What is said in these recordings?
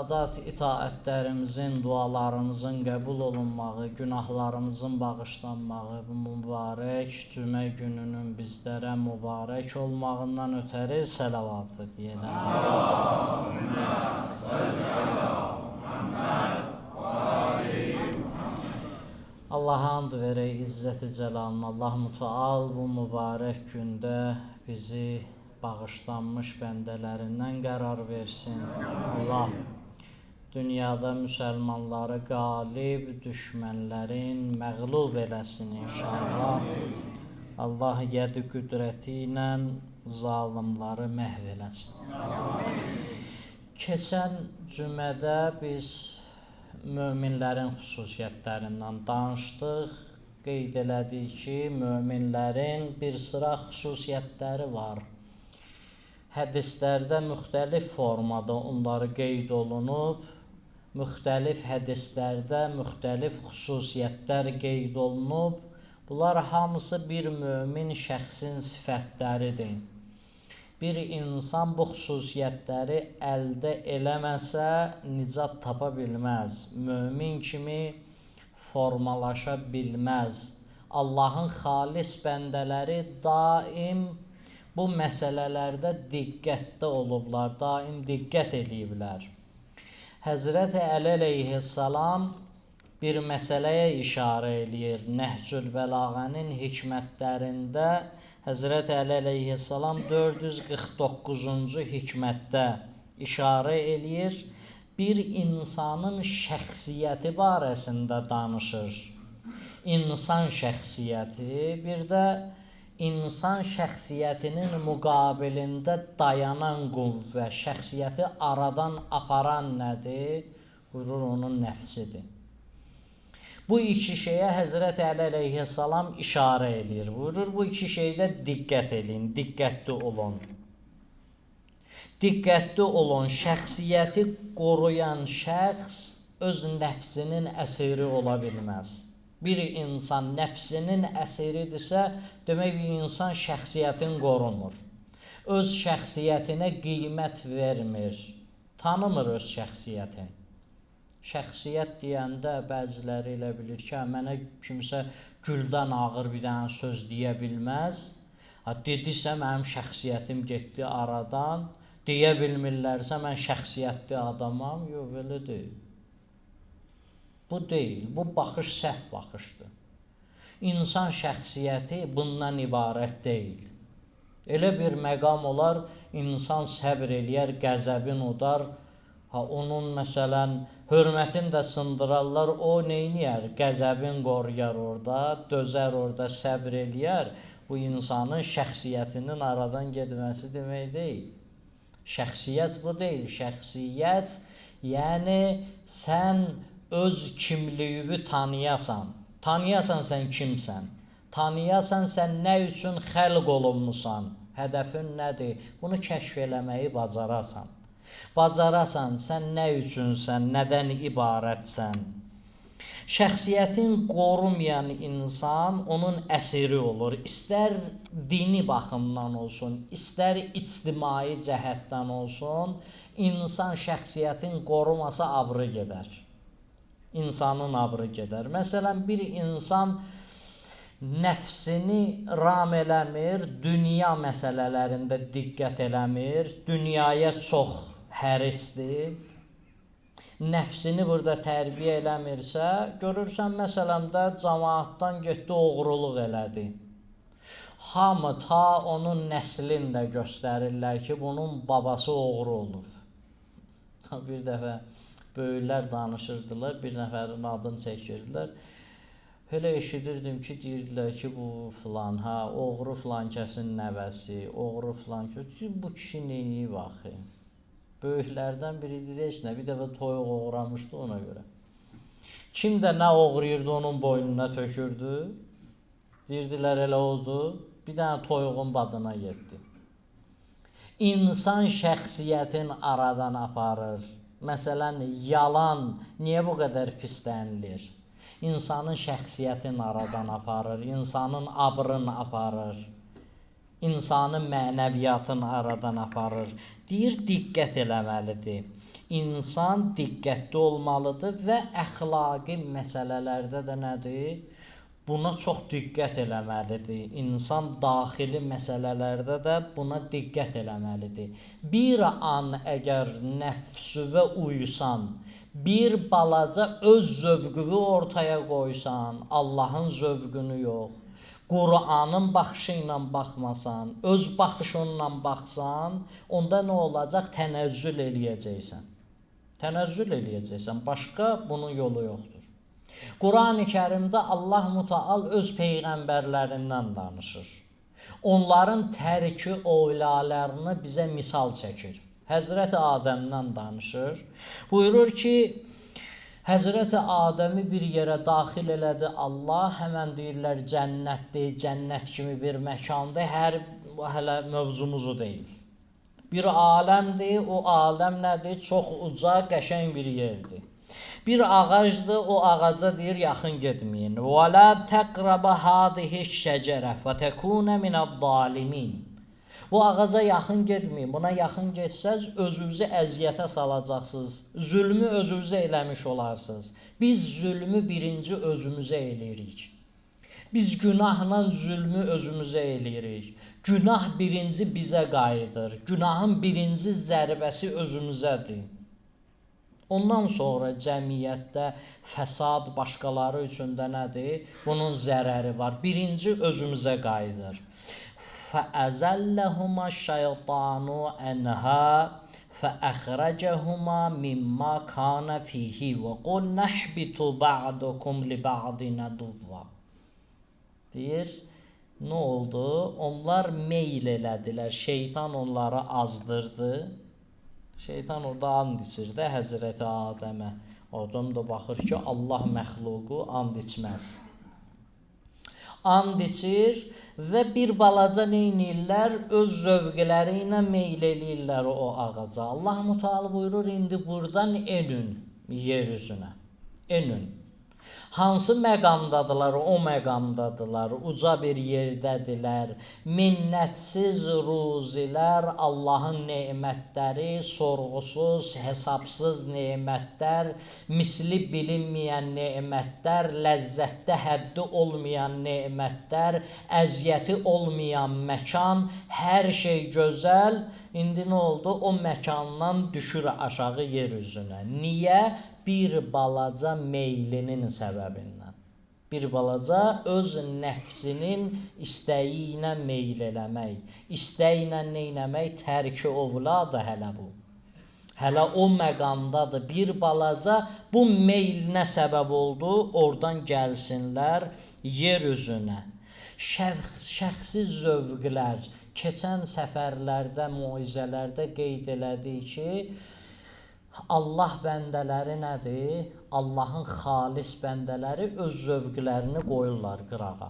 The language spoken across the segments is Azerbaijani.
ibadat, itaətlərimizin, dualarımızın qəbul olunmağı, günahlarımızın bağışlanmağı, bu mübarək cümə gününün bizlərə mübarək olmağından ötəri səlavatı deyələm. Allahümme salli ala Muhammed və ali Muhammed. Allaha hamd verək, izzət-i cəlalına. Allah mütəal bu mübarək gündə bizi bağışlanmış bəndələrindən qərar versin. Allah dünyada müsəlmanları qalib, düşmənlərin məğlub eləsin inşallah. Allah yədi qüdrəti ilə zalimları məhv eləsin. Keçən cümədə biz möminlərin xüsusiyyətlərindən danışdıq. Qeyd elədik ki, möminlərin bir sıra xüsusiyyətləri var. Hədislərdə müxtəlif formada onları qeyd olunub, müxtəlif hədislərdə müxtəlif xüsusiyyətlər qeyd olunub. Bunlar hamısı bir mömin şəxsin sifətləridir. Bir insan bu xüsusiyyətləri əldə eləməsə, nicat tapa bilməz. Mömin kimi formalaşa bilməz. Allahın xalis bəndələri daim bu məsələlərdə diqqətdə olublar, daim diqqət eləyiblər. Həzrəti Əli əleyhissalam bir məsələyə işarə eləyir. Nəhcül Bəlağənin hikmətlərində Həzrəti Əli əleyhissalam 449-cu hikmətdə işarə eləyir. Bir insanın şəxsiyyəti barəsində danışır. İnsan şəxsiyyəti, bir də insan şəxsiyyətinin müqabilində dayanan qüvvə, şəxsiyyəti aradan aparan nədir? Buyurur, onun nəfsidir. Bu iki şeyə Həzrəti Əli əleyhissalam işarə eləyir. Buyurur, bu iki şeydə diqqət eləyin, diqqətli olun. Diqqətli olun, şəxsiyyəti qoruyan şəxs öz nəfsinin əsiri ola bilməz. Bir insan nəfsinin əsiridirsə, demək bir insan şəxsiyyətin qorunur. Öz şəxsiyyətinə qiymət vermir, tanımır öz şəxsiyyətin. Şəxsiyyət deyəndə bəziləri elə bilir ki, mənə kimsə güldən ağır bir dənə söz deyə bilməz. Dedisə, mənim şəxsiyyətim getdi aradan, deyə bilmirlərsə, mən şəxsiyyətli adamam. Yox, belə deyil. Bu deyil, bu baxış səhv baxışdır. İnsan şəxsiyyəti bundan ibarət deyil. Elə bir məqam olar, insan səbr eləyər, qəzəbin udar, onun məsələn, hörmətin də sındırarlar, o neyniyər? Qəzəbin qoruyar orada, dözər orada, səbr eləyər. Bu insanın şəxsiyyətinin aradan getməsi demək deyil. Şəxsiyyət bu deyil. Şəxsiyyət, yəni sən öz kimliyini tanıyasan. Tanıyasan sən kimsən. Tanıyasan sən nə üçün xəlq olunmusan. Hədəfin nədir? Bunu kəşf eləməyi bacarasan. Bacarasan sən nə üçünsən, nədən ibarətsən. Şəxsiyyətin qorumayan insan onun əsiri olur. İstər dini baxımdan olsun, istər ictimai cəhətdən olsun, insan şəxsiyyətin qorumasa abrı gedər. İnsanın abrı gedər. Məsələn, bir insan nəfsini ram eləmir, dünya məsələlərində diqqət eləmir, dünyaya çox hərisdir, nəfsini burada tərbiyə eləmirsə, görürsən, məsələn də cəmaatdan getdi, oğruluq elədi. Hamı ta onun nəslini də göstərirlər ki, bunun babası oğru olub. Bir dəfə böyüklər danışırdılar, bir nəfərin adını çəkirdilər. Elə eşidirdim ki, deyirdilər ki, bu filan, oğru filan kəsin nəvəsi, oğru filan kəsin, bu kişi neyini baxı? Böyüklərdən biri deyir, bir dəfə toyuq oğramışdı ona görə. Kim də nə oğrayırdı, onun boynuna tökürdü. Deyirdilər, elə oldu, bir dənə toyuğun badına getdi. İnsan şəxsiyyətin aradan aparır. Məsələn, yalan niyə bu qədər pislənilir? İnsanın şəxsiyyətin aradan aparır, insanın abrını aparır, insanın mənəviyyatını aradan aparır. Deyir, diqqət eləməlidir. İnsan diqqətli olmalıdır və əxlaqi məsələlərdə də nədir? Buna çox diqqət eləməlidir. İnsan daxili məsələlərdə də buna diqqət eləməlidir. Bir an əgər nəfsüvə uysan, bir balaca öz zövqünü ortaya qoysan, Allahın zövqünü yox, Qur'anın baxışı ilə baxmasan, öz baxışınla baxsan, onda nə olacaq? Tənəzzül eləyəcəksən. Tənəzzül eləyəcəksən. Başqa bunun yolu yoxdur. Quran-ı Kərimdə Allah Mütəal öz peyğəmbərlərindən danışır. Onların tərki oylalarını bizə misal çəkir. Həzrəti Adəmdən danışır. Buyurur ki, Həzrəti Adəmi bir yerə daxil elədi Allah, həmən deyirlər cənnətdir, cənnət kimi bir məkandır, hələ mövzumuzu deyil. Bir aləmdir, o aləm nədir? Çox uca, qəşəng bir yerdir. Bir ağacdır, o ağaca deyir, yaxın getməyin. وَلَا تَقْرَبَ هَذِهِ الشَّجَرَةَ فَتَكُونَ مِنَ الظَّالِمِينَ. Bu ağaca yaxın getməyin. Buna yaxın getsəz, özünüzü əziyyətə salacaqsınız. Zülmü özünüzə eləmiş olarsınız. Biz zülmü birinci özümüzə eləyirik. Biz günahla zülmü özümüzə eləyirik. Günah birinci bizə qayıdır. Günahın birinci zərbəsi özümüzədir. Ondan sonra cəmiyyətdə fəsad başqaları üçün də nədir? Bunun zərəri var. Birinci özümüzə qayıdır. فَأَزَلَّهُمَا الشَّيْطَانُ عَنْهَا فَأَخْرَجَهُمَا مِمَّا كَانَ فِيهِ وَقُلْنَا اهْبِطُوا بَعْضُكُمْ لِبَعْضٍ عَدُوًّا. Deyir, nə oldu? Onlar meyl elədilər. Şeytan onları azdırdı. Şeytan orada and içir də Həzrəti Adəmə. Adam da baxır ki, Allah məxluqu and içməz. And içir və bir balaca neynirlər? Öz zövqləri ilə meyl eləyirlər o ağaca. Allah Mütəala buyurur, indi buradan enün yer üzünə. Enün. Hansı məqamdadılar? O məqamdadılar. Uca bir yerdədirlər. Minnətsiz ruzilər, Allahın nemətləri, sorğusuz, hesabsız nemətlər, misli bilinməyən nemətlər, ləzzətdə həddi olmayan nemətlər, əziyyəti olmayan məkan, hər şey gözəl. İndi nə oldu? O məkandan düşür aşağı yer üzünə. Niyə? Bir balaca meylinin səbəbindən. Bir balaca öz nəfsinin istəyi ilə meyl eləmək. İstəyi ilə neynəmək? Tərki ovladı hələ bu. Hələ o məqamdadır. Bir balaca bu meylinə səbəb oldu. Oradan gəlsinlər yer üzünə. Şəxsi zövqlər. Keçən səfərlərdə, muizələrdə qeyd elədik ki, Allah bəndələri nədir? Allahın xalis bəndələri öz zövqlərini qoyurlar qırağa.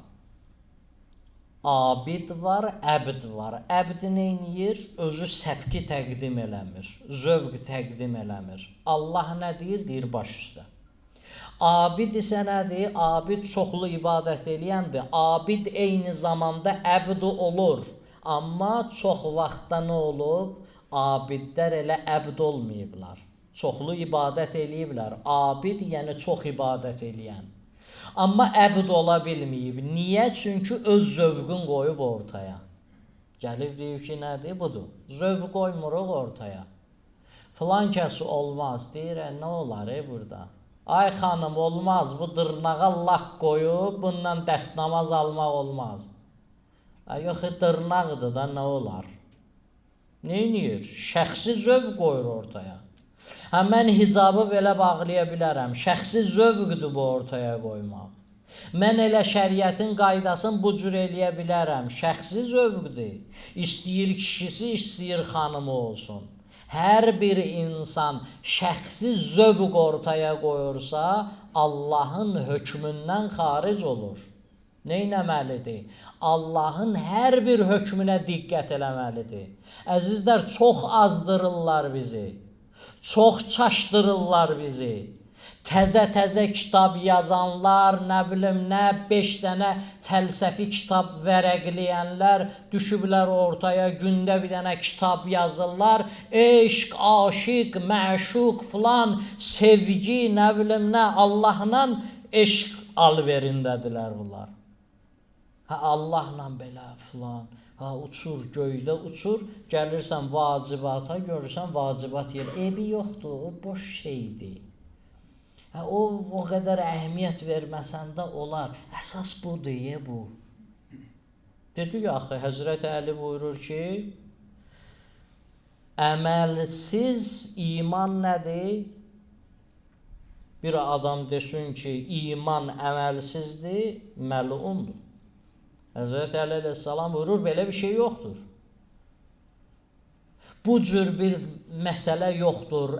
Abid var, əbd var. Əbd neyniyir? Özü səbki təqdim eləmir, zövq təqdim eləmir. Allah nə deyir? Deyir baş üstə. Abid isə nədir? Abid çoxlu ibadət eləyəndir. Abid eyni zamanda əbd olur. Amma çox vaxtda nə olub? Abidlər elə əbd olmayıblar. Çoxlu ibadət eləyiblər. Abid, yəni çox ibadət eləyən. Amma əbd ola bilməyib. Niyə? Çünki öz zövqün qoyub ortaya. Gəlib deyib ki, nədir? Budur. Zövq qoymuruq ortaya. Filan kəsi olmaz. Deyir, nə olar burada? Ay xanım, olmaz. Bu dırnağa lak qoyub, bundan dəstnamaz almaq olmaz. Yox, dırnaqdır da, nə olar? Neyniyir? Şəxsi zövq qoyur ortaya. Mən hicabı belə bağlaya bilərəm. Şəxsi zövqdür bu ortaya qoymaq. Mən elə şəriətin qaydasını bu cür eləyə bilərəm. Şəxsi zövqdür. İstəyir kişisi, istəyir xanımı olsun. Hər bir insan şəxsi zövq ortaya qoyursa, Allahın hökmündən xaric olur. Neynəməlidir? Allahın hər bir hökmünə diqqət eləməlidir. Əzizlər, çox azdırırlar bizi. Çox çaşdırırlar bizi. Təzə kitab yazanlar, nə bilim nə, 5 dənə fəlsəfi kitab vərəqləyənlər düşüblər ortaya, gündə bir dənə kitab yazırlar. Eşq, aşiq, məşuq filan, sevgi, nə bilim nə, Allahla eşq alverindədirlər bunlar. Allahla belə filan. Uçur, göydə uçur, gəlirsən vacibata, görürsən vacibat yer. Ebi yoxdur, o boş şeydir. O qədər əhəmiyyət verməsən də olar. Əsas budur, bu. Dedi ki, axı, Həzrəti Əli buyurur ki, əməlsiz iman nədir? Bir adam desin ki, iman əməlsizdir, məlundur. Həzrəti Əli əleyhissalam buyurur, belə bir şey yoxdur. Bu cür bir məsələ yoxdur.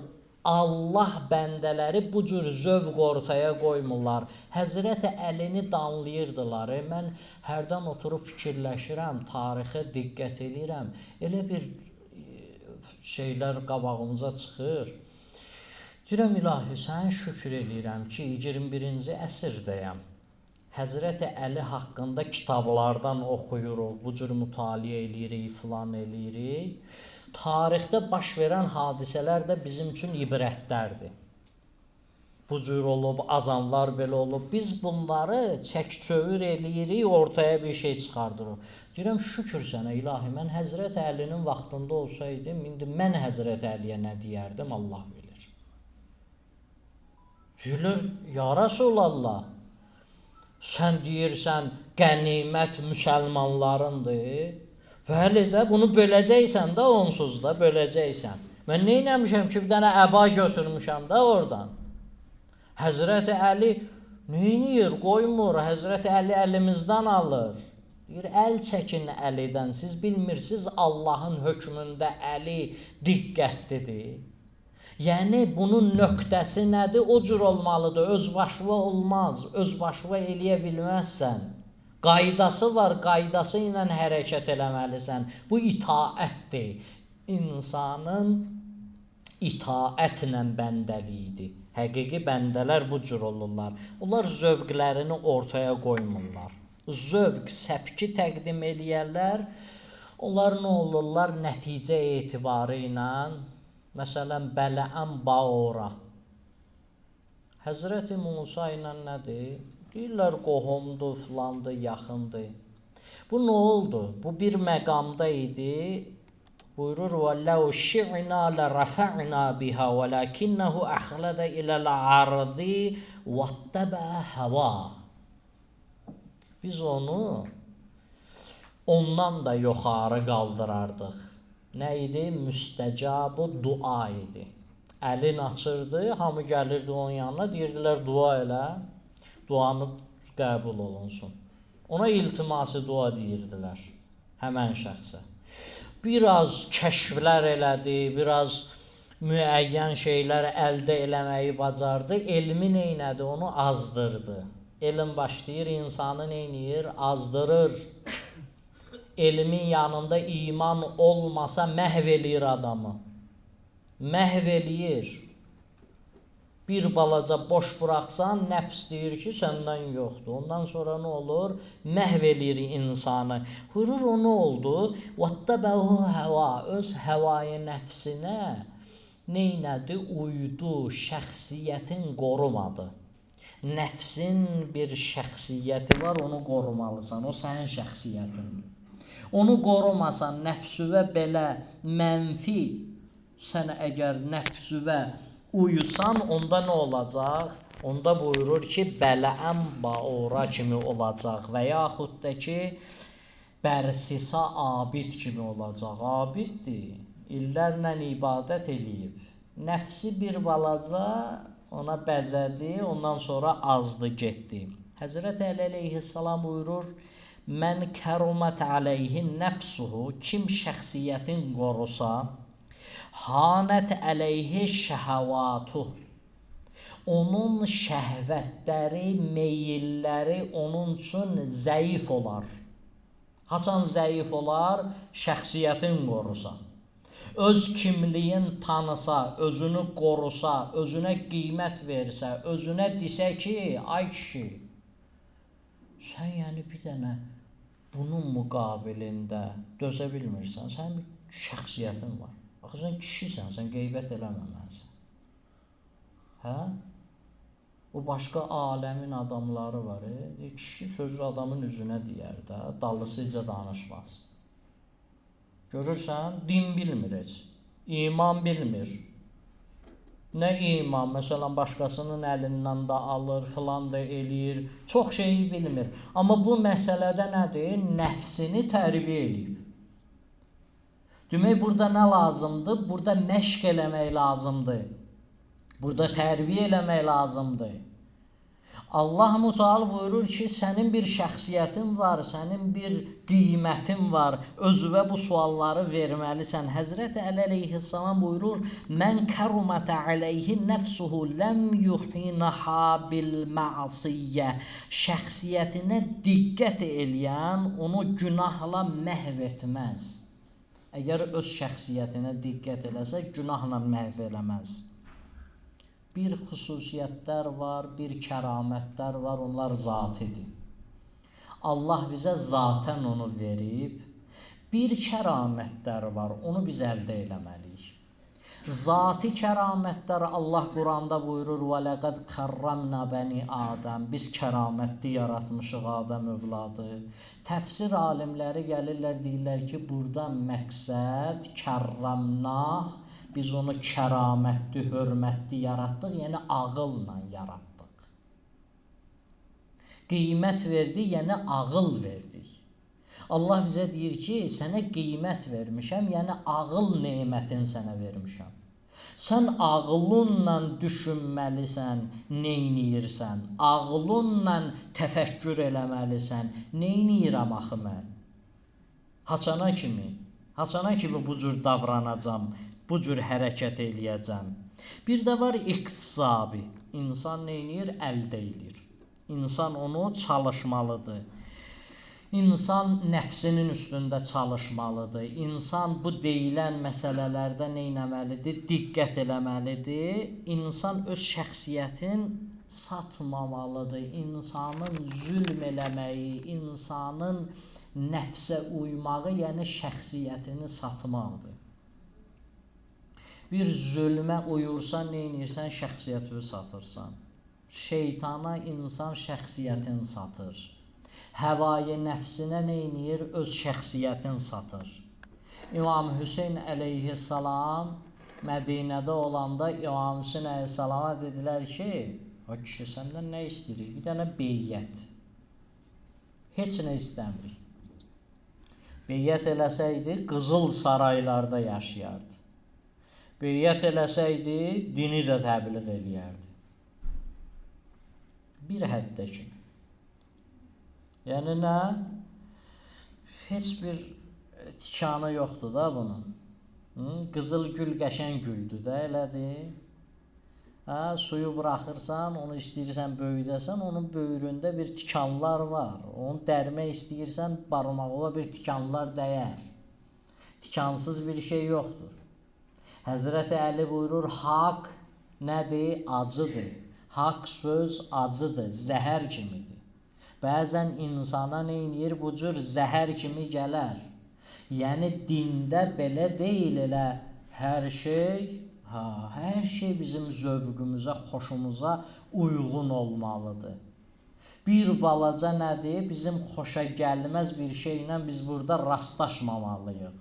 Allah bəndələri bu cür zövq ortaya qoymurlar. Həzrəti Əlini danlayırdılar. Mən hərdən oturub fikirləşirəm, tarixə diqqət edirəm. Elə bir şeylər qabağımıza çıxır. Deyirəm, ilahi, sən şükür edirəm ki, 21-ci əsrdəyəm. Həzrəti Əli haqqında kitablardan oxuyuruq, bu cür mütaliə eləyirik, filan eləyirik. Tarixdə baş verən hadisələr də bizim üçün ibrətlərdir. Bu cür olub, azanlar belə olub. Biz bunları çək-çövür eləyirik, ortaya bir şey çıxardırıq. Deyirəm, şükür sənə ilahi, mən Həzrəti Əlinin vaxtında olsaydım, indi mən Həzrəti Əliyə nə deyərdim, Allah bilir. Deyirlər, ya Rasulallah, sən deyirsən, qənimət müsəlmanlarındır. Bəli də, bunu böləcəksən də, onsuz da böləcəksən. Mən neynəmişəm ki, bir dənə əba götürmüşəm də oradan. Həzrəti Əli neyniyir, qoymur, Həzrəti Əli əlimizdən alır. Deyir, əl çəkin Əlidən, siz bilmirsiniz, Allahın hökmündə Əli diqqətlidir. Yəni, bunun nöqtəsi nədir? O cür olmalıdır, özbaşıva olmaz, özbaşıva eləyə bilməzsən. Qaydası var, qaydası ilə hərəkət eləməlisən. Bu itaətdir. İnsanın itaətlə bəndəliyidir. Həqiqi bəndələr bu cür olurlar. Onlar zövqlərini ortaya qoymurlar. Zövq, səpki təqdim eləyərlər. Onlar nə olurlar? Nəticə etibarı ilə, məsələn, Bələəm Baora. Həzrəti Musa ilə nədir? Deyirlər, qohumdur, filandır, yaxındır. Bu nə oldu? Bu bir məqamda idi. Buyurur, وَلَوْ شِعْنَا لَرَفَعْنَا بِهَا وَلَكِنَّهُ أَخْلَدَ إِلَى الْعَرْضِ وَاتَّبَعَ هَوَى. Biz onu ondan da yuxarı qaldırardıq. Nə idi? Müstəcabu dua idi. Əlin açırdı, hamı gəlirdi onun yanına, deyirdilər, dua elə, duanı qəbul olunsun. Ona iltiması dua deyirdilər, həmən şəxsə. Biraz kəşflər elədi, biraz müəyyən şeylər əldə eləməyi bacardı, elmi neynədi, onu azdırdı. Elm başlayır, insanı neynir? Azdırır. Elmin yanında iman olmasa məhv eləyir adamı. Məhv eləyir. Bir balaca boş buraxsan, nəfs deyir ki, səndən yoxdur. Ondan sonra nə olur? Məhv eləyir insanı. Hürür o nə oldu? وَاتَّبَهُ هَوَى. Öz həvayı nəfsinə neynədi? Uydu, şəxsiyyətin qorumadı. Nəfsin bir şəxsiyyəti var, onu qorumalısan. O sənin şəxsiyyətindir. Onu qorumasan, nəfsüvə belə mənfi, sən əgər nəfsüvə uyusan, onda nə olacaq? Onda buyurur ki, Bələəm Baora kimi olacaq və yaxud da ki, Bərsisa abid kimi olacaq. Abiddir, illərlə ibadət eləyib. Nəfsi bir balaca ona bəzədi, ondan sonra azdı, getdi. Həzrət Əli əleyhissalam buyurur, mən kərumət əleyhin nəfsuhu, kim şəxsiyyətin qorusa, hanət əleyhi şəhəvatuh, onun şəhvətləri, meyilləri onun üçün zəif olar. Haçan zəif olar? Şəxsiyyətin qorusa. öz kimliyin tanısa, özünü qorusa, özünə qiymət versə, özünə desə ki, ay kişi, sən yəni bir dənə bunun müqabilində dözə bilmirsən, sənin bir şəxsiyyətin var. Axı sən kişisən, sən qeybət eləməməlisən. Hə? O başqa aləmin adamları var. Kişi sözü adamın üzünə deyər də, dallısıca danışmaz. Görürsən, din bilmir heç. İman bilmir. Nə iman? Məsələn, başqasının əlindən də alır, filan da eləyir. Çox şeyi bilmir. Amma bu məsələdə nədir? Nəfsini tərbiyə eləyib. Demək, burada nə lazımdır? Burada məşq eləmək lazımdır. Burada tərbiyə eləmək lazımdır. Allah Müteala buyurur ki, sənin bir şəxsiyyətin var, sənin bir qiymətin var, özünə bu sualları verməlisən. Həzrəti Əli əleyhissalam buyurur, mən kərumətə aleyhi nəfsuhu ləm yuhinaha bil ma'siyyə. Şəxsiyyətinə diqqət eləyən onu günahla məhv etməz. Əgər öz şəxsiyyətinə diqqət eləsə, günahla məhv eləməz. Bir xüsusiyyətlər var, bir kəramətlər var, onlar zatidir. Allah bizə zatən onu verib. Bir kəramətlər var, onu biz əldə eləməliyik. Zati kəramətlər Allah Quranda buyurur, وَلَقَدْ كَرَّمْنَا بَنِي Adəm. Biz kəramətli yaratmışıq Adəm övladı. Təfsir alimləri gəlirlər, deyirlər ki, burada məqsəd kərramna, biz onu kəramətli, hörmətli yaratdıq, yəni ağılla yaratdıq. Qiymət verdik, yəni ağıl verdik. Allah bizə deyir ki, sənə qiymət vermişəm, yəni ağıl nemətini sənə vermişəm. Sən ağılınla düşünməlisən, neyniyirsən? Ağılınla təfəkkür eləməlisən, neyniyirəm axı mən? Haçana kimi bu cür davranacam, bu cür hərəkət eləyəcəm. Bir də var iqtisabi. İnsan neynir? Əldə eləyir. İnsan onu çalışmalıdır. İnsan nəfsinin üstündə çalışmalıdır. İnsan bu deyilən məsələlərdə neynəməlidir? Diqqət eləməlidir. İnsan öz şəxsiyyətin satmamalıdır. İnsanın zülm eləməyi, insanın nəfsə uymağı, yəni şəxsiyyətini satmaqdır. Bir zülmə uyursan, neynirsən? Şəxsiyyətini satırsan. Şeytana insan şəxsiyyətini satır. Həvai nəfsinə neynir? Öz şəxsiyyətini satır. İmam Hüseyn əleyhissalam Mədinədə olanda İmam Hüseyn əleyhissalama dedilər ki, o kişi səndən nə istəyirik? Bir dənə beyyət. Heç nə istəmirik. Beyyət eləsəydi, qızıl saraylarda yaşayardı. Beyyət eləsəydi, dini də təbliğ eləyərdi. Bir həddə kimi. Yəni nə? Heç bir tikanı yoxdur da bunun. Qızıl gül qəşəng güldür də, elədir. Suyu buraxırsan, onu istəyirsən böyüdəsən, onun böyründə bir tikanlar var. Onu dərmək istəyirsən, barmağına bir tikanlar dəyər. Tikansız bir şey yoxdur. Həzrəti Əli buyurur, haqq nədir? Acıdır. Haqq söz acıdır, zəhər kimidir. Bəzən insana neynir? Bu cür zəhər kimi gələr. Yəni dində belə deyil elə hər şey bizim zövqümüzə, xoşumuza uyğun olmalıdır. Bir balaca nədir? Bizim xoşa gəlməz bir şeylə biz burada rastlaşmamalıyıq.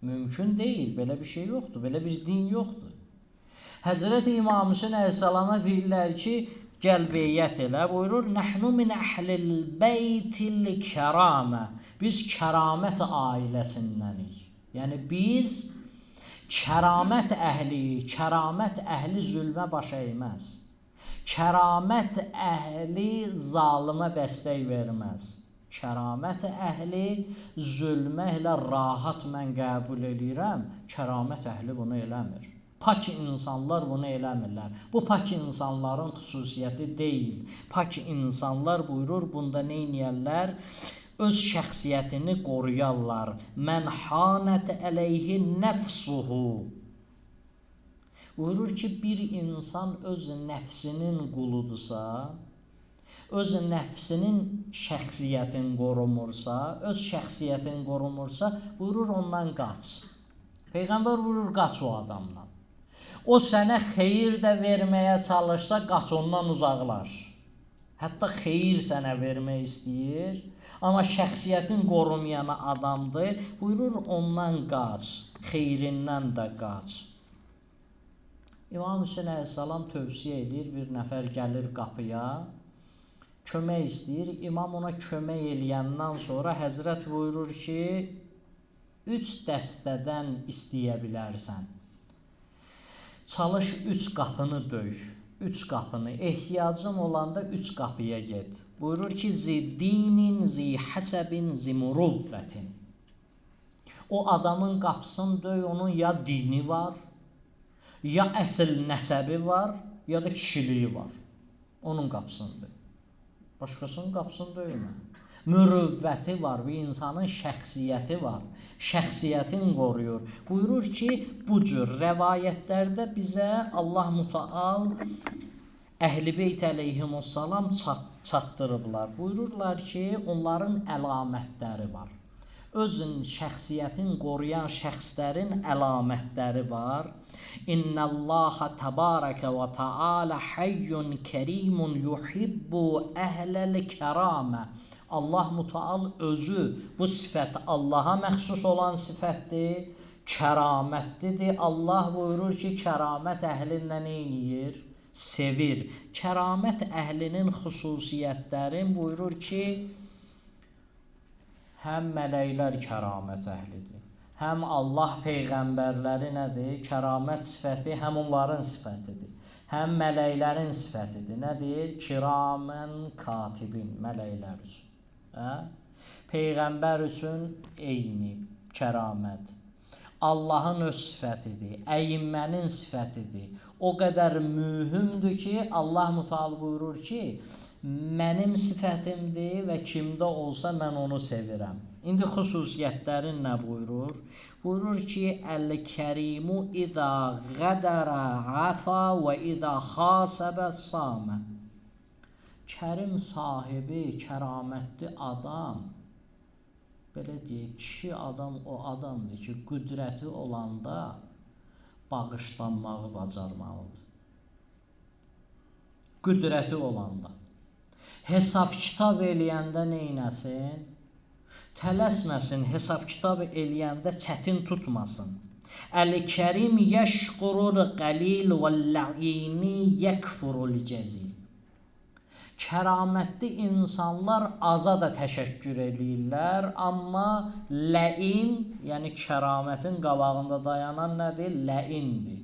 Mümkün deyil, belə bir şey yoxdur, belə bir din yoxdur. Həzrəti İmam Hüseyn əleyhissalama deyirlər ki, gəl beyyət elə, buyurur, nəhnu min əhlil beytil kəramə. Biz kəramət ailəsindənik. Yəni biz kəramət əhliyik, kəramət əhli zülmə baş əyməz. Kəramət əhli zalimə dəstək verməz. Kəramət əhli zülmə elə rahat mən qəbul edirəm, kəramət əhli bunu eləmir. Pak insanlar bunu eləmirlər. Bu pak insanların xüsusiyyəti deyil. Pak insanlar buyurur, bunda neyniyərlər? öz şəxsiyyətini qoruyarlar. Mən hanət əleyhi nəfsuhu. Buyurur ki, bir insan öz nəfsinin quludursa, öz nəfsinin şəxsiyyətini qorumursa, öz şəxsiyyətini qorumursa, buyurur ondan qaç. Peyğəmbər buyurur, qaç o adamdan. O sənə xeyir də verməyə çalışsa, qaç ondan uzaqlaş. Hətta xeyir sənə vermək istəyir, amma şəxsiyyətin qorumayan adamdır, buyurur ondan qaç, xeyrindən də qaç. İmam Hüseyin əleyhissalam tövsiyə edir, bir nəfər gəlir qapıya, kömək istəyir, imam ona kömək eləyəndən sonra Həzrət buyurur ki, 3 dəstədən istəyə bilərsən. Çalış 3 qapını döy, 3 qapını, ehtiyacın olanda 3 qapıya get. Buyurur ki, ziddinin, zihəsəbin, zimuruvvətin. O adamın qapısını döy, onun ya dini var, ya əsl nəsəbi var, ya da kişiliyi var. Onun qapısını döy. Başqasının qapısını döymə. Mürüvvəti var, bir insanın şəxsiyyəti var. Şəxsiyyətini qoruyur. Buyurur ki, bu cür rəvayətlərdə bizə Allah Mütəal Əhl-i Beyt əleyhimussalam çatdırıblar. Buyururlar ki, onların əlamətləri var. Özün şəxsiyyətini qoruyan şəxslərin əlamətləri var. İnnəllaha təbarəkə və təalə hayyun kərimun yuhibbu əhləl kəramə. Allah Mütəal özü, bu sifət Allaha məxsus olan sifətdir, kəramətlidir. Allah buyurur ki, kəramət əhlinlə neyniyir? Sevir. Kəramət əhlinin xüsusiyyətlərin buyurur ki, həm mələklər kəramət əhlidir, həm Allah peyğəmbərləri nədir? Kəramət sifəti həm onların sifətidir, həm mələklərin sifətidir. Nədir? Kiramən katibin, mələklər üçün. Peyğəmbər üçün eyni kəramət. Allahın öz sifətidir, əyimmənin sifətidir. O qədər mühümdür ki, Allah Mütəal buyurur ki, mənim sifətimdir və kimdə olsa mən onu sevirəm. İndi xüsusiyyətlərin nə buyurur? Buyurur ki, Əl-Kərimu İzə qədərə əfə və İzə xasəbə samə. Kərim sahibi, kəramətli adam, belə deyək, kişi adam o adamdır ki, qüdrəti olanda bağışlanmağı bacarmalıdır. Qüdrəti olanda. Hesab kitab eləyəndə neynəsin? Tələsməsin, hesab kitab eləyəndə çətin tutmasın. Əl-Kərim yəşqurul qəlil vəl-lə'ini yəkfurul cəzil. Kəramətli insanlar aza da təşəkkür eləyirlər, amma lə'in, yəni kəramətin qabağında dayanan nədir? Lə'indir.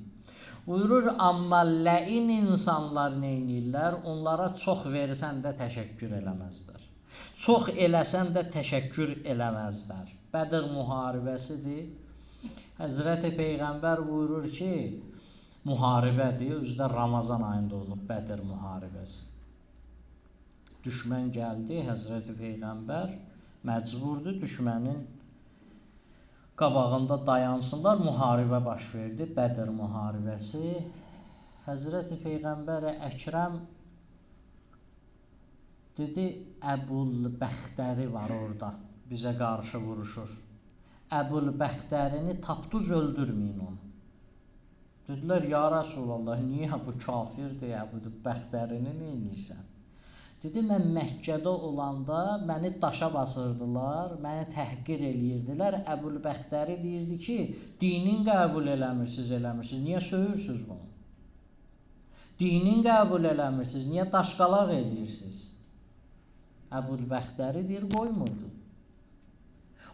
Buyurur, amma lə'in insanlar neynirlər? Onlara çox versən də təşəkkür eləməzlər. Çox eləsən də təşəkkür eləməzlər. Bədr müharibəsidir. Həzrəti Peyğəmbər buyurur ki, müharibədir, özdə Ramazan ayında olub Bədr müharibəsi. Düşmən gəldi, Həzrəti Peyğəmbər məcburdur düşmənin qabağında dayansınlar, müharibə baş verdi, Bədr müharibəsi. Həzrəti Peyğəmbər Əkrəm dedi, Əbul Bəxtəri var orada, bizə qarşı vuruşur. Əbul Bəxtərini tapdız, öldürməyin onu. Dedilər, ya Rasulallah, niyə bu kafirdir, Əbul Bəxtərini neynirsən? Dedi, mən Məkkədə olanda məni daşa basırdılar, məni təhqir eləyirdilər. Əbul Bəxtəri deyirdi ki, dinin qəbul eləmirsiniz, niyə söyürsünüz bunu? Dinin qəbul eləmirsiniz, niyə daşqalaq eləyirsiniz? Əbul Bəxtəri deyir, qoymurdu.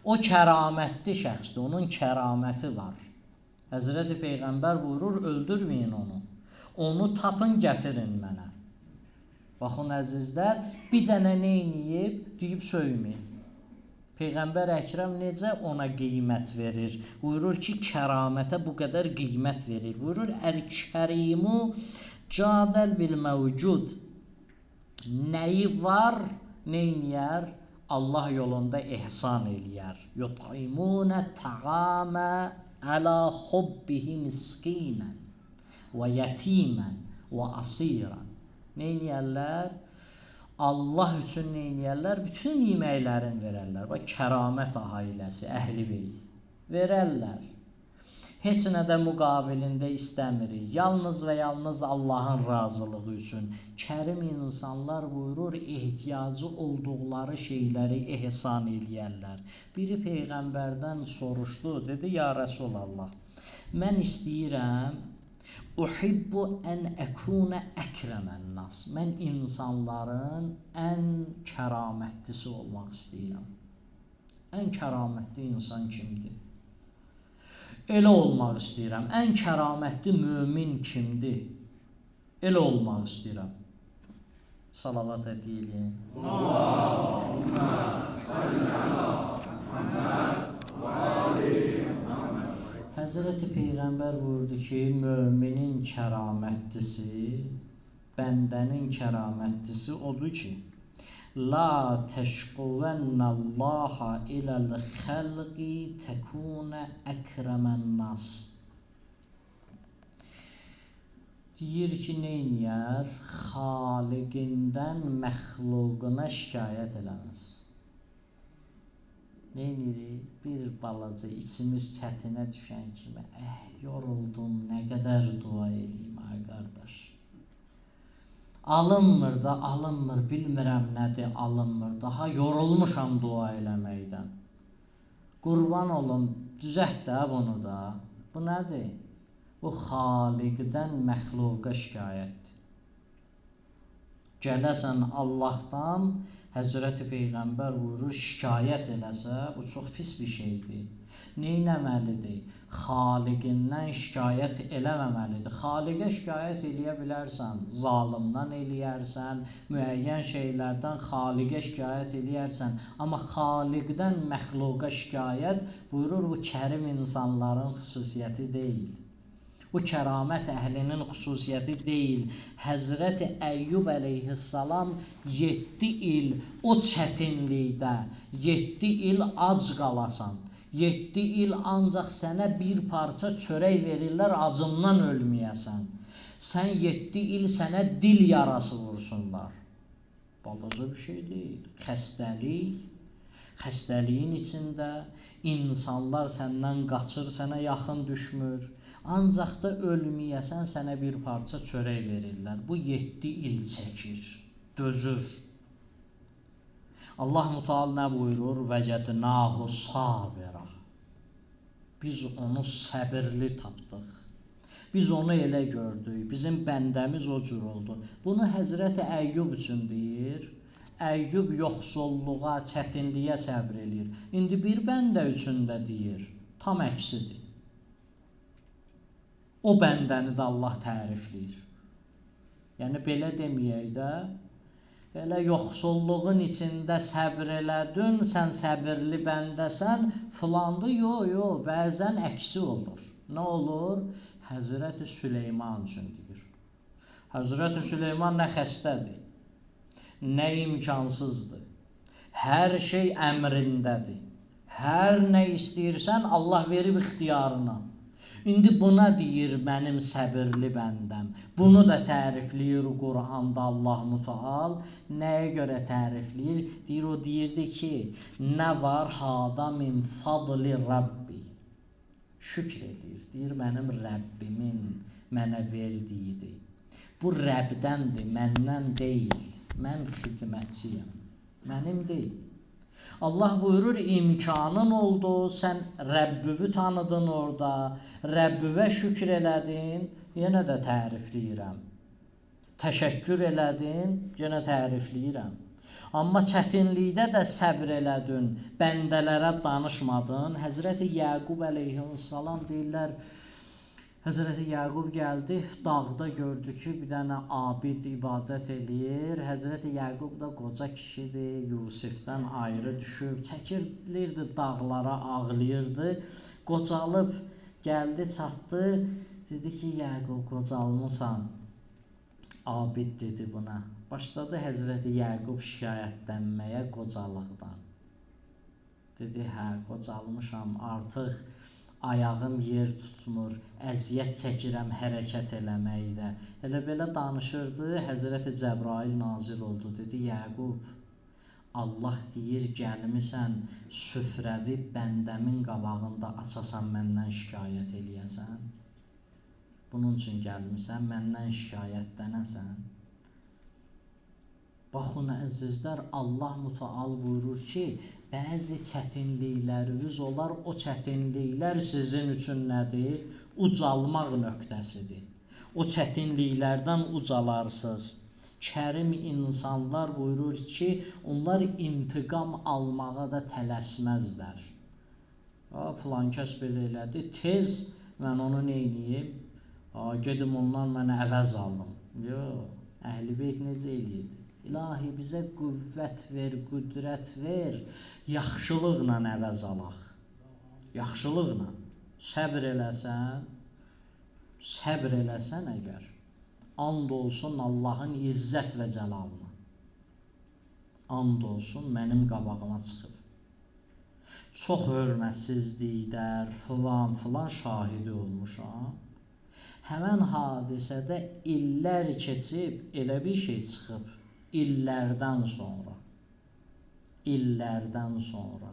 O kəramətli şəxsdir, onun kəraməti var. Həzrəti Peyğəmbər buyurur, öldürməyin onu. Onu tapın, gətirin mənə. Baxın əzizlər, bir dənə neyniyib, deyib söyməyin. Peyğəmbər Əkrəm necə ona qiymət verir? Buyurur ki, kəramətə bu qədər qiymət verir. Buyurur, Əl-Kərimu cadəl bil məvcud. Nəyi var, neyniyər? Allah yolunda ehsan eləyər. Yut'imunə ta'amə əla hubbihi miskinən və yetimən və asirən. Neyniyərlər? Allah üçün neyniyərlər? Bütün yeməklərini verərlər. Və kəramət ailəsi, əhl-i beyt verərlər. Heç nə də müqabilində istəmirik. Yalnız və yalnız Allahın razılığı üçün. Kərim insanlar buyurur, ehtiyacı olduqları şeyləri ehsan eləyərlər. Biri Peyğəmbərdən soruşdu, dedi, ya Rəsulallah, mən istəyirəm, uhibbu ən əkunə əkrəmən nas. Mən insanların ən kəramətlisi olmaq istəyirəm. Ən kəramətli insan kimdir? Elə olmaq istəyirəm. Ən kəramətli mömin kimdir? Elə olmaq istəyirəm. Salavat edilir. Allahümme salli ala Muhammed və ali Muhammed. Həzrəti Peyğəmbər buyurdu ki, möminin kəramətlisi, bəndənin kəramətlisi odur ki, la təşquvənnallaha iləl xəlqi təkunə əkrəmən nas. Deyir ki, neyniyər? Xaliqindən məxluquna şikayət eləməz. Neynirik? Bir balaca içimiz çətinə düşən kimi, yoruldum, nə qədər dua eləyim, ay qardaş. Alınmır da, alınmır, bilmirəm nədir, alınmır. Daha yorulmuşam dua eləməkdən. Qurban olun, düzət də bunu da. Bu nədir? Bu xaliqdən məxluqa şikayətdir. Gələsən Allahdan, Həzrəti Peyğəmbər buyurur, şikayət eləsə, bu çox pis bir şeydir. Neynəməlidir? Xaliqindən şikayət eləməməlidir. Xaliqə şikayət eləyə bilərsən, zalimdan eləyərsən, müəyyən şeylərdən xaliqə şikayət eləyərsən. Amma xaliqdən məxluqa şikayət buyurur, bu kərim insanların xüsusiyyəti deyil. Bu kəramət əhlinin xüsusiyyəti deyil. Həzrəti Əyyub əleyhissalam 7 il o çətinlikdə, 7 il ac qalasan, 7 il ancaq sənə bir parça çörək verirlər, acından ölməyəsən. Sən 7 il sənə dil yarası vursunlar. Balaca bir şey deyil. Xəstəlik, xəstəliyin içində insanlar səndən qaçır, sənə yaxın düşmür. Ancaq da ölməyəsən, sənə bir parça çörək verirlər. Bu 7 il çəkir, dözür. Allah Müteala nə buyurur? Vəcədnahu sabira. Biz onu səbirli tapdıq. Biz onu elə gördük. Bizim bəndəmiz o cür oldu. Bunu Həzrəti Əyyub üçün deyir. Əyyub yoxsulluğa, çətinliyə səbr eləyir. İndi bir bəndə üçün də deyir. Tam əksidir. O bəndəni də Allah tərifləyir. Yəni belə deməyək də, elə yoxsulluğun içində səbr elədin, sən səbirli bəndəsən, filandı, yox, bəzən əksi olur. Nə olur? Həzrəti Süleyman üçün deyir. Həzrəti Süleyman nə xəstədir, nə imkansızdır. Hər şey əmrindədir. Hər nə istəyirsən, Allah verib ixtiyarına. İndi buna deyir mənim səbirli bəndəm. Bunu da tərifləyir Quranda Allah Müteal. Nəyə görə tərifləyir? Deyir, o deyirdi ki, nə var hada min fadli Rabbi. Şükr edir. Deyir, mənim Rəbbimin mənə verdiyidir. Bu Rəbdəndir, məndən deyil. Mən xidmətçiyəm. Mənim deyil. Allah buyurur, imkanın oldu, sən Rəbbüvü tanıdın orada, Rəbbüvə şükür elədin, yenə də tərifləyirəm. Təşəkkür elədin, yenə tərifləyirəm. Amma çətinlikdə də səbr elədin, bəndələrə danışmadın. Həzrəti Yaqub əleyhissalam deyirlər, Həzrəti Yaqub gəldi, dağda gördü ki, bir dənə abid ibadət eləyir. Həzrəti Yaqub da qoca kişidir, Yusifdən ayrı düşüb, çəkilirdi dağlara, ağlayırdı. Qocalıb gəldi, çatdı, dedi ki, Yaqub qocalmısan, abid dedi buna. Başladı Həzrəti Yaqub şikayətlənməyə qocalıqdan. Dedi, hə, qocalmışam, artıq ayağım yer tutmur, əziyyət çəkirəm hərəkət eləməkdə. Elə belə danışırdı, Həzrəti Cəbrail nazil oldu. Dedi, Yəqub, Allah deyir, gəlmisən süfrəvi bəndəmin qabağında açasan, məndən şikayət eləyəsən. Bunun üçün gəlmisən, məndən şikayətlənəsən. Baxın, əzizlər, Allah mütəal buyurur ki, bəzi çətinlikləriniz olar, o çətinliklər sizin üçün nədir? Ucalmaq nöqtəsidir. O çətinliklərdən ucalarsınız. Kərim insanlar buyurur ki, onlar intiqam almağa da tələsməzlər. Filan kəs belə elədi, tez mən onu neyniyim? Gedim ondan mənə əvəz alım. Yox, Əhl-i Beyt necə eləyirdi? İlahi, bizə qüvvət ver, qüdrət ver, yaxşılıqla əvəz alaq. Yaxşılıqla. Səbr eləsən əgər, and olsun Allahın izzət və cəlalına. And olsun mənim qabağıma çıxıb. Çox hörmətsizliklər, filan şahidi olmuşam. Həmən hadisədə illər keçib, elə bir şey çıxıb. İllərdən sonra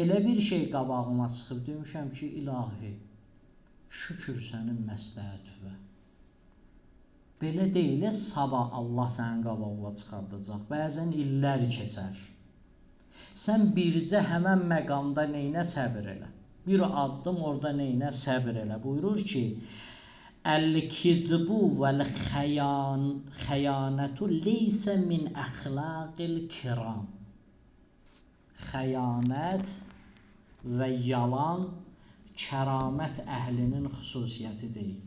elə bir şey qabağıma çıxıb, demişəm ki, ilahi, şükür sənin məsləhətinə. Belə deyil, sabah Allah sənin qabağına çıxardacaq. Bəzən illər keçər. Sən bircə həmən məqamda neynə səbr elə? Bir addım orada neynə səbr elə? Buyurur ki, Əl-kidbu vəl-xəyanətu leysə min əxlaqil kiram. Xəyanət və yalan kəramət əhlinin xüsusiyyəti deyil.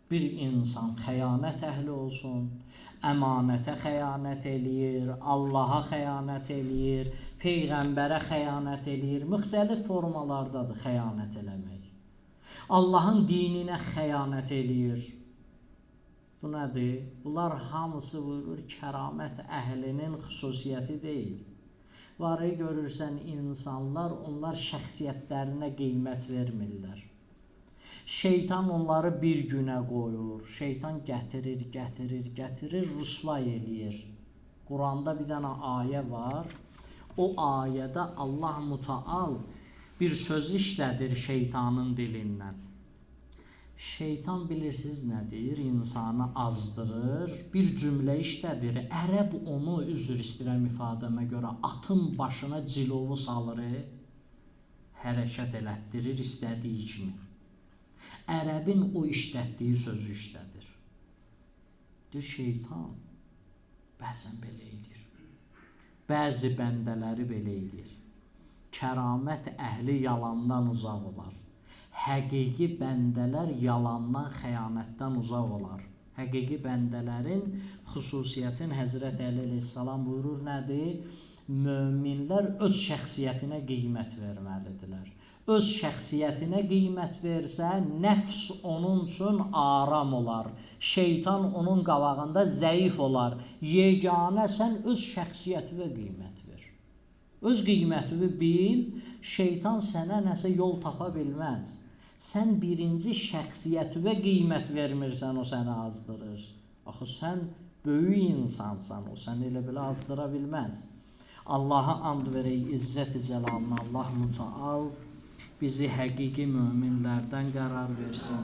Bir insan xəyanət əhli olsun, əmanətə xəyanət eləyir, Allaha xəyanət eləyir, Peyğəmbərə xəyanət eləyir, müxtəlif formalardadır xəyanət eləmək. Allahın dininə xəyanət eləyir. Bu nədir? Bunlar hamısı vurur, kəramət əhlinin xüsusiyyəti deyil. Varı görürsən insanlar, onlar şəxsiyyətlərinə qiymət vermirlər. Şeytan onları bir günə qoyur. Şeytan gətirir, rüsvay eləyir. Quranda bir dənə ayə var. O ayədə Allah mütəal bir söz işlədir şeytanın dilindən. Şeytan bilirsiniz nə deyir? İnsanı azdırır, bir cümlə işlədir. Ərəb onu, üzr istəyirəm ifadəmə görə, atın başına cilovu salır, hərəkət elətdirir istədiyi kimi. Ərəbin o işlətdiyi sözü işlədir. Deyir, şeytan bəzən belə eləyir. Bəzi bəndələri belə eləyir. Kəramət əhli yalandan uzaq olar. Həqiqi bəndələr yalandan, xəyanətdən uzaq olar. Həqiqi bəndələrin xüsusiyyətin Həzrət Əli əleyhissalam buyurur nədir? Möminlər öz şəxsiyyətinə qiymət verməlidirlər. Öz şəxsiyyətinə qiymət versə, nəfs onun üçün aram olar. Şeytan onun qabağında zəif olar. Yeganə sən öz şəxsiyyətinə qiymət ver. Öz qiymətini bil, şeytan sənə nəsə yol tapa bilməz. Sən birinci şəxsiyyətinə qiymət vermirsən, o səni azdırır. Axı sən böyük insansan, o səni elə belə azdıra bilməz. Allaha and verək, izzət-i cəlalına, Allah mütəal bizi həqiqi möminlərdən qərar versin.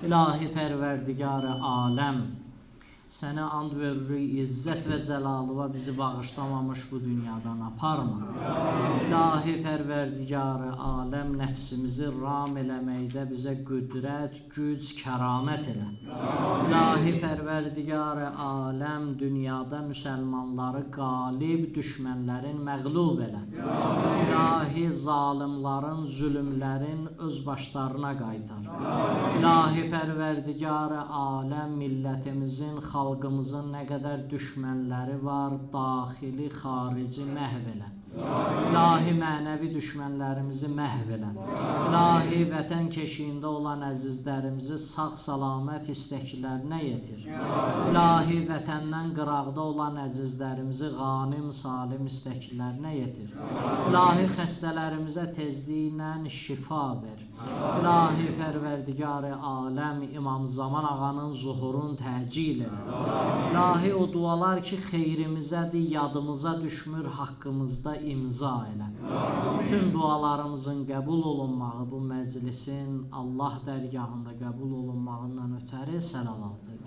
İlahi pərverdigar-ı aləm, sənə and veririk, izzət və cəlalıva bizi bağışlamamış bu dünyadan aparma. İlahi pərverdigar-ı aləm, nəfsimizi ram eləməkdə bizə qüdrət, güc, kəramət elə. İlahi pərverdigar-ı aləm, dünyada müsəlmanları qalib, düşmənlərin məğlub elə. İlahi zalimların, zülümlərin öz başlarına qaytar. İlahi pərverdigar-ı aləm, millətimizin, xalqımızın nə qədər düşmənləri var, daxili, xarici məhv elə. İlahi mənəvi düşmənlərimizi məhv elə. İlahi vətən keşiyində olan əzizlərimizi sağ-salamat istəklərinə yetir. İlahi vətəndən qıraqda olan əzizlərimizi qanim, salim istəklərinə yetir. İlahi xəstələrimizə tezliklə şifa ver. İlahi Pərverdigar-ı aləm İmam Zaman ağanın zuhurun təcil elə. İlahi o dualar ki xeyrimizədir, yadımıza düşmür, haqqımızda imza elə. Bütün dualarımızın qəbul olunmağı, bu məclisin Allah dərgahında qəbul olunmağından ötəri səlavat edir.